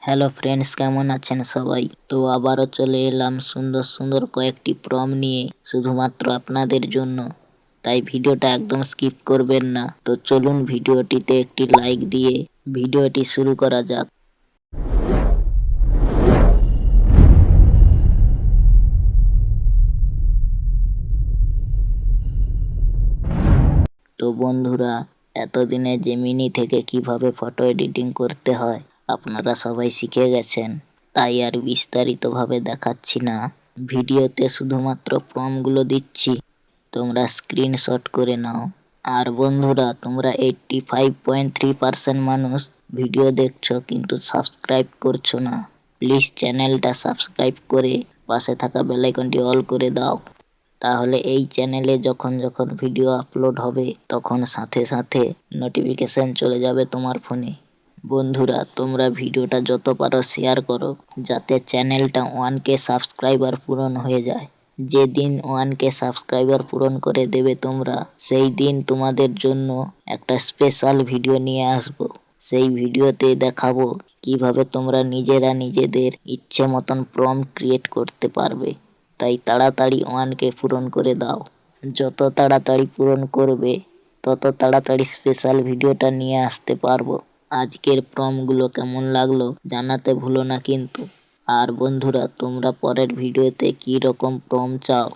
Hello friends, কেমন আছেন সবাই? তো আবারও চলে এলাম সুন্দর সুন্দর কয়েকটি প্রম নিয়ে শুধুমাত্র আপনাদের জন্য। তাই ভিডিওটা একদম স্কিপ করবেন না। তো চলুন ভিডিওটিতে একটি লাইক দিয়ে ভিডিওটি শুরু করা যাক। তো বন্ধুরা, এতদিনে জেমিনি থেকে কিভাবে ফটো এডিটিং করতে হয় আপনারা সবাই শিখে গেছেন। তাই আর বিস্তারিতভাবে দেখাচ্ছি না, ভিডিওতে শুধুমাত্র প্রম্পটগুলো দিচ্ছি, তোমরা স্ক্রিনশট করে নাও। আর বন্ধুরা, তোমরা 85.3% মানুষ ভিডিও দেখছো কিন্তু সাবস্ক্রাইব করছো না। প্লিজ চ্যানেলটা সাবস্ক্রাইব করে পাশে থাকা বেল আইকনটি অল করে দাও। তাহলে এই চ্যানেলে যখন যখন ভিডিও আপলোড হবে তখন সাথে সাথে নোটিফিকেশন চলে যাবে তোমার ফোনে। বন্ধুরা, তোমরা ভিডিওটা যত পারো শেয়ার করো যাতে চ্যানেলটা 1K সাবস্ক্রাইবার পূরণ হয়ে যায়। যেদিন 1K সাবস্ক্রাইবার পূরণ করে দেবে তোমরা, সেই দিন তোমাদের জন্য একটা স্পেশাল ভিডিও নিয়ে আসবো। সেই ভিডিওতে দেখাবো কিভাবে তোমরা নিজেরা নিজেদের ইচ্ছে মতন প্রম্পট ক্রিয়েট করতে পারবে। তাই তাড়াতাড়ি 1K পূরণ করে দাও। যত তাড়াতাড়ি পূরণ করবে তত তাড়াতাড়ি স্পেশাল ভিডিওটা নিয়ে আসতে পারবো। আজকের প্রম্পটগুলো কেমন লাগলো জানাতে ভুলো না কিন্তু। আর বন্ধুরা, তোমরা পরের ভিডিওতে কি রকম প্রম্পট চাও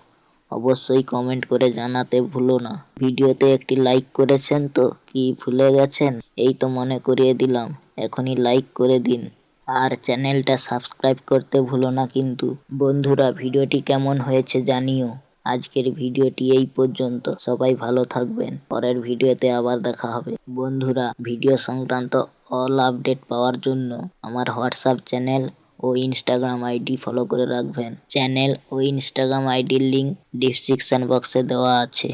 অবশ্যই কমেন্ট করে জানাতে ভুলো না। ভিডিওতে একটি লাইক করেছেন তো কি ভুলে গেছেন? এই তো মনে করিয়ে দিলাম, এখনই লাইক করে দিন। আর চ্যানেলটা সাবস্ক্রাইব করতে ভুলো না কিন্তু। বন্ধুরা, ভিডিওটি কেমন হয়েছে জানিও। আজকের ভিডিওটি এই পর্যন্ত। সবাই ভালো থাকবেন, পরের ভিডিওতে আবার দেখা হবে। বন্ধুরা, ভিডিও সংক্রান্ত অল আপডেট পাওয়ার জন্য আমার হোয়াটসঅ্যাপ চ্যানেল ও ইনস্টাগ্রাম আইডি ফলো করে রাখবেন। চ্যানেল ও ইনস্টাগ্রাম আইডির লিঙ্ক ডিসক্রিপশন বক্সে দেওয়া আছে।